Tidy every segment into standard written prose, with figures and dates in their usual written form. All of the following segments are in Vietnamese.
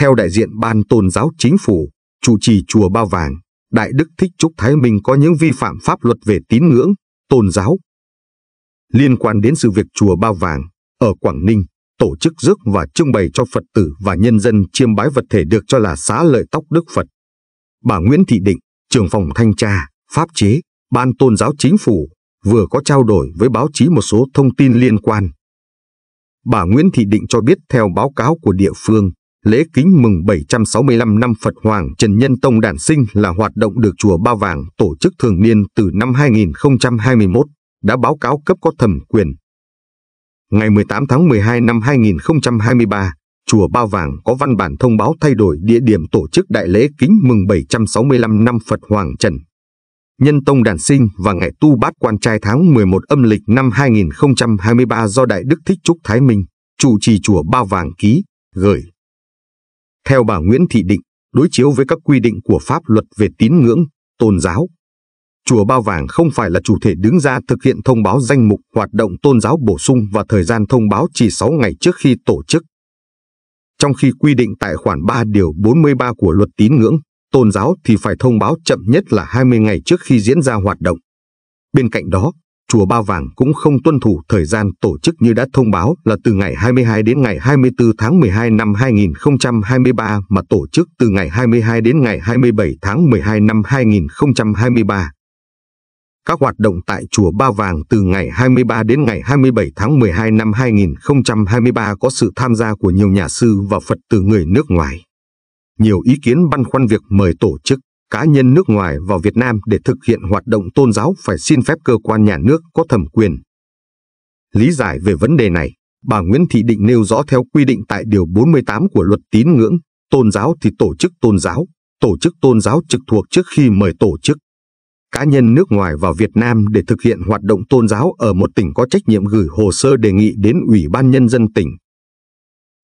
Theo đại diện Ban Tôn giáo Chính phủ, trụ trì chùa Ba Vàng, Đại Đức Thích Trúc Thái Minh có những vi phạm pháp luật về tín ngưỡng, tôn giáo. Liên quan đến sự việc chùa Ba Vàng ở Quảng Ninh tổ chức rước và trưng bày cho Phật tử và nhân dân chiêm bái vật thể được cho là xá lợi tóc Đức Phật, bà Nguyễn Thị Định, trưởng phòng thanh tra, pháp chế, Ban Tôn giáo Chính phủ, vừa có trao đổi với báo chí một số thông tin liên quan. Bà Nguyễn Thị Định cho biết theo báo cáo của địa phương, lễ kính mừng 765 năm Phật Hoàng Trần Nhân Tông đản sinh là hoạt động được chùa Ba Vàng tổ chức thường niên từ năm 2021, đã báo cáo cấp có thẩm quyền. Ngày 18 tháng 12 năm 2023, chùa Ba Vàng có văn bản thông báo thay đổi địa điểm tổ chức đại lễ kính mừng 765 năm Phật Hoàng Trần Nhân Tông đản sinh và ngày tu bát quan trai tháng 11 âm lịch năm 2023 do Đại Đức Thích Trúc Thái Minh, trụ trì chùa Ba Vàng ký, gửi. Theo bà Nguyễn Thị Định, đối chiếu với các quy định của pháp luật về tín ngưỡng, tôn giáo, chùa Ba Vàng không phải là chủ thể đứng ra thực hiện thông báo danh mục hoạt động tôn giáo bổ sung và thời gian thông báo chỉ 6 ngày trước khi tổ chức. Trong khi quy định tại khoản 3 điều 43 của luật tín ngưỡng, tôn giáo thì phải thông báo chậm nhất là 20 ngày trước khi diễn ra hoạt động. Bên cạnh đó, chùa Ba Vàng cũng không tuân thủ thời gian tổ chức như đã thông báo là từ ngày 22 đến ngày 24 tháng 12 năm 2023 mà tổ chức từ ngày 22 đến ngày 27 tháng 12 năm 2023. Các hoạt động tại chùa Ba Vàng từ ngày 23 đến ngày 27 tháng 12 năm 2023 có sự tham gia của nhiều nhà sư và Phật tử người nước ngoài. Nhiều ý kiến băn khoăn việc mời tổ chức, cá nhân nước ngoài vào Việt Nam để thực hiện hoạt động tôn giáo phải xin phép cơ quan nhà nước có thẩm quyền. Lý giải về vấn đề này, bà Nguyễn Thị Định nêu rõ theo quy định tại Điều 48 của luật tín ngưỡng, tôn giáo thì tổ chức tôn giáo trực thuộc trước khi mời tổ chức cá nhân nước ngoài vào Việt Nam để thực hiện hoạt động tôn giáo ở một tỉnh có trách nhiệm gửi hồ sơ đề nghị đến Ủy ban Nhân dân tỉnh.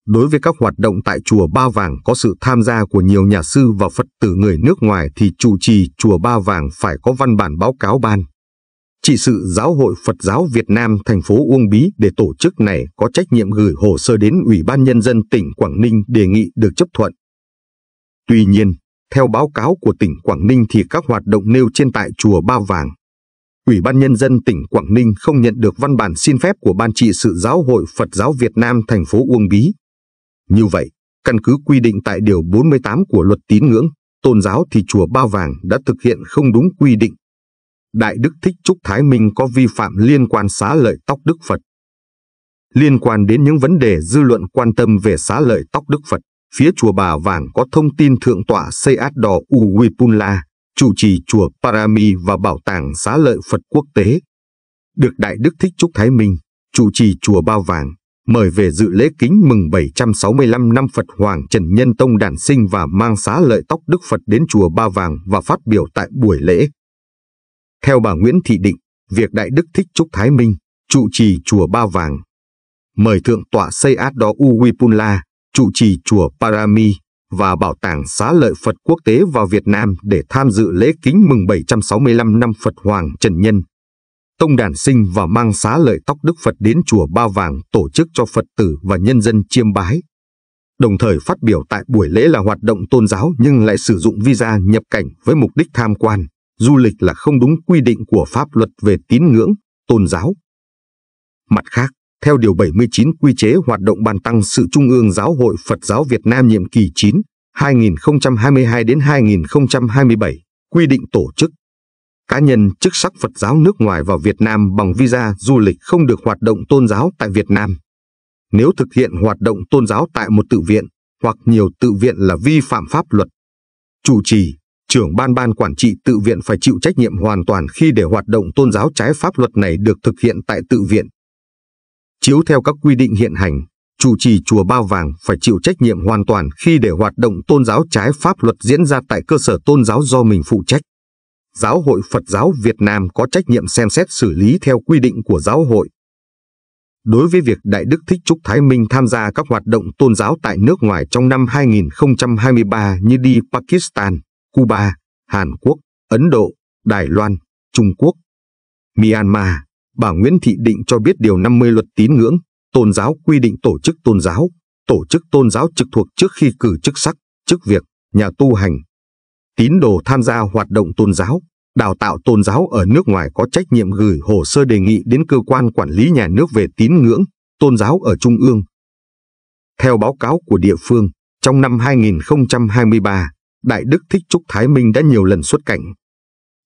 Đối với các hoạt động tại chùa Ba Vàng có sự tham gia của nhiều nhà sư và Phật tử người nước ngoài thì trụ trì chùa Ba Vàng phải có văn bản báo cáo ban trị sự Giáo hội Phật giáo Việt Nam thành phố Uông Bí để tổ chức này có trách nhiệm gửi hồ sơ đến Ủy ban Nhân dân tỉnh Quảng Ninh đề nghị được chấp thuận. Tuy nhiên, theo báo cáo của tỉnh Quảng Ninh thì các hoạt động nêu trên tại chùa Ba Vàng, Ủy ban Nhân dân tỉnh Quảng Ninh không nhận được văn bản xin phép của Ban trị sự Giáo hội Phật giáo Việt Nam thành phố Uông Bí. Như vậy, căn cứ quy định tại Điều 48 của luật tín ngưỡng, tôn giáo thì chùa Ba Vàng đã thực hiện không đúng quy định. Đại Đức Thích Trúc Thái Minh có vi phạm liên quan xá lợi tóc Đức Phật. Liên quan đến những vấn đề dư luận quan tâm về xá lợi tóc Đức Phật, phía chùa Ba Vàng có thông tin Thượng tọa Sayadaw U Wipula, trụ trì chùa Parami và Bảo tàng Xá lợi Phật quốc tế, được Đại Đức Thích Trúc Thái Minh, trụ trì chùa Ba Vàng, mời về dự lễ kính mừng 765 năm Phật Hoàng Trần Nhân Tông đản sinh và mang xá lợi tóc Đức Phật đến chùa Ba Vàng và phát biểu tại buổi lễ. Theo bà Nguyễn Thị Định, việc Đại Đức Thích Trúc Thái Minh, trụ trì chùa Ba Vàng, mời Thượng tọa Sayadaw U Wipula, trụ trì chùa Parami và Bảo tàng Xá lợi Phật quốc tế vào Việt Nam để tham dự lễ kính mừng 765 năm Phật Hoàng Trần Nhân Tông đản sinh và mang xá lợi tóc Đức Phật đến chùa Ba Vàng tổ chức cho Phật tử và nhân dân chiêm bái. Đồng thời phát biểu tại buổi lễ là hoạt động tôn giáo nhưng lại sử dụng visa nhập cảnh với mục đích tham quan, du lịch là không đúng quy định của pháp luật về tín ngưỡng, tôn giáo. Mặt khác, theo Điều 79 Quy chế hoạt động Ban Tăng sự Trung ương Giáo hội Phật giáo Việt Nam nhiệm kỳ 9, 2022 đến 2027, quy định tổ chức cá nhân chức sắc Phật giáo nước ngoài vào Việt Nam bằng visa du lịch không được hoạt động tôn giáo tại Việt Nam. Nếu thực hiện hoạt động tôn giáo tại một tự viện hoặc nhiều tự viện là vi phạm pháp luật, chủ trì, trưởng ban quản trị tự viện phải chịu trách nhiệm hoàn toàn khi để hoạt động tôn giáo trái pháp luật này được thực hiện tại tự viện. Chiếu theo các quy định hiện hành, chủ trì chùa Ba Vàng phải chịu trách nhiệm hoàn toàn khi để hoạt động tôn giáo trái pháp luật diễn ra tại cơ sở tôn giáo do mình phụ trách. Giáo hội Phật giáo Việt Nam có trách nhiệm xem xét xử lý theo quy định của giáo hội. Đối với việc Đại Đức Thích Trúc Thái Minh tham gia các hoạt động tôn giáo tại nước ngoài trong năm 2023 như đi Pakistan, Cuba, Hàn Quốc, Ấn Độ, Đài Loan, Trung Quốc, Myanmar, bà Nguyễn Thị Định cho biết Điều 50 luật tín ngưỡng, tôn giáo quy định tổ chức tôn giáo, tổ chức tôn giáo trực thuộc trước khi cử chức sắc, chức việc, nhà tu hành. Tín đồ tham gia hoạt động tôn giáo, đào tạo tôn giáo ở nước ngoài có trách nhiệm gửi hồ sơ đề nghị đến cơ quan quản lý nhà nước về tín ngưỡng, tôn giáo ở Trung ương. Theo báo cáo của địa phương, trong năm 2023, Đại Đức Thích Trúc Thái Minh đã nhiều lần xuất cảnh,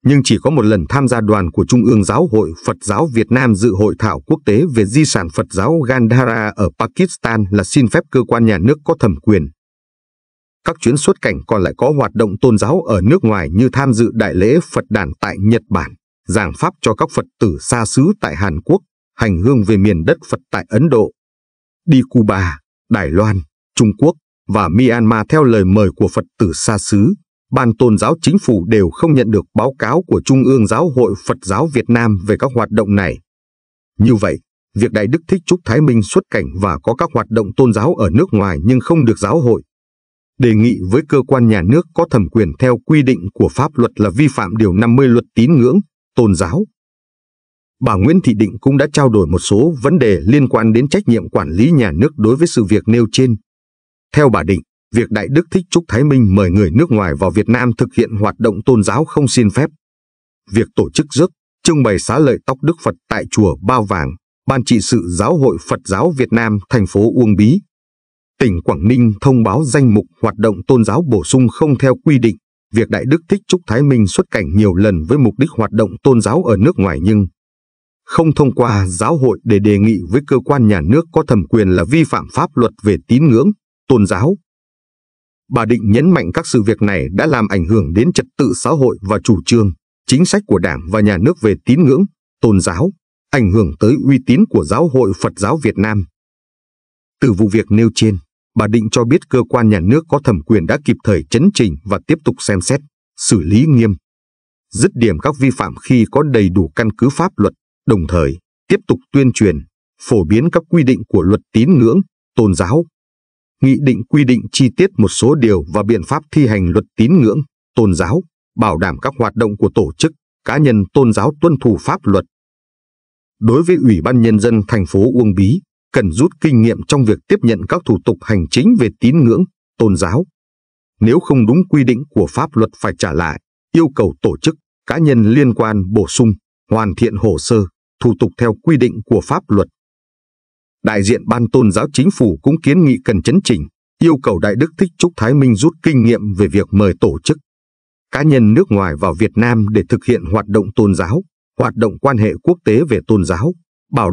nhưng chỉ có một lần tham gia đoàn của Trung ương Giáo hội Phật giáo Việt Nam dự hội thảo quốc tế về di sản Phật giáo Gandhara ở Pakistan là xin phép cơ quan nhà nước có thẩm quyền. Các chuyến xuất cảnh còn lại có hoạt động tôn giáo ở nước ngoài như tham dự đại lễ Phật đản tại Nhật Bản, giảng pháp cho các Phật tử xa xứ tại Hàn Quốc, hành hương về miền đất Phật tại Ấn Độ, đi Cuba, Đài Loan, Trung Quốc và Myanmar theo lời mời của Phật tử xa xứ. Ban tôn giáo chính phủ đều không nhận được báo cáo của Trung ương Giáo hội Phật giáo Việt Nam về các hoạt động này. Như vậy, việc Đại Đức Thích Trúc Thái Minh xuất cảnh và có các hoạt động tôn giáo ở nước ngoài nhưng không được giáo hội đề nghị với cơ quan nhà nước có thẩm quyền theo quy định của pháp luật là vi phạm Điều 50 Luật Tín ngưỡng, Tôn giáo. Bà Nguyễn Thị Định cũng đã trao đổi một số vấn đề liên quan đến trách nhiệm quản lý nhà nước đối với sự việc nêu trên. Theo bà Định, việc Đại Đức Thích Trúc Thái Minh mời người nước ngoài vào Việt Nam thực hiện hoạt động tôn giáo không xin phép, việc tổ chức rước, trưng bày xá lợi tóc Đức Phật tại chùa Ba Vàng, Ban trị sự Giáo hội Phật giáo Việt Nam thành phố Uông Bí, tỉnh Quảng Ninh thông báo danh mục hoạt động tôn giáo bổ sung không theo quy định, việc Đại Đức Thích Trúc Thái Minh xuất cảnh nhiều lần với mục đích hoạt động tôn giáo ở nước ngoài nhưng không thông qua giáo hội để đề nghị với cơ quan nhà nước có thẩm quyền là vi phạm pháp luật về tín ngưỡng, tôn giáo. Bà Định nhấn mạnh các sự việc này đã làm ảnh hưởng đến trật tự xã hội và chủ trương, chính sách của Đảng và Nhà nước về tín ngưỡng, tôn giáo, ảnh hưởng tới uy tín của Giáo hội Phật giáo Việt Nam. Từ vụ việc nêu trên, bà Định cho biết cơ quan nhà nước có thẩm quyền đã kịp thời chấn chỉnh và tiếp tục xem xét, xử lý nghiêm, dứt điểm các vi phạm khi có đầy đủ căn cứ pháp luật, đồng thời tiếp tục tuyên truyền, phổ biến các quy định của Luật Tín ngưỡng, Tôn giáo, Nghị định quy định chi tiết một số điều và biện pháp thi hành Luật Tín ngưỡng, Tôn giáo, bảo đảm các hoạt động của tổ chức, cá nhân tôn giáo tuân thủ pháp luật. Đối với Ủy ban Nhân dân thành phố Uông Bí, cần rút kinh nghiệm trong việc tiếp nhận các thủ tục hành chính về tín ngưỡng, tôn giáo. Nếu không đúng quy định của pháp luật phải trả lại, yêu cầu tổ chức, cá nhân liên quan bổ sung, hoàn thiện hồ sơ, thủ tục theo quy định của pháp luật. Đại diện Ban tôn giáo chính phủ cũng kiến nghị cần chấn chỉnh, yêu cầu Đại Đức Thích Trúc Thái Minh rút kinh nghiệm về việc mời tổ chức, cá nhân nước ngoài vào Việt Nam để thực hiện hoạt động tôn giáo, hoạt động quan hệ quốc tế về tôn giáo, bảo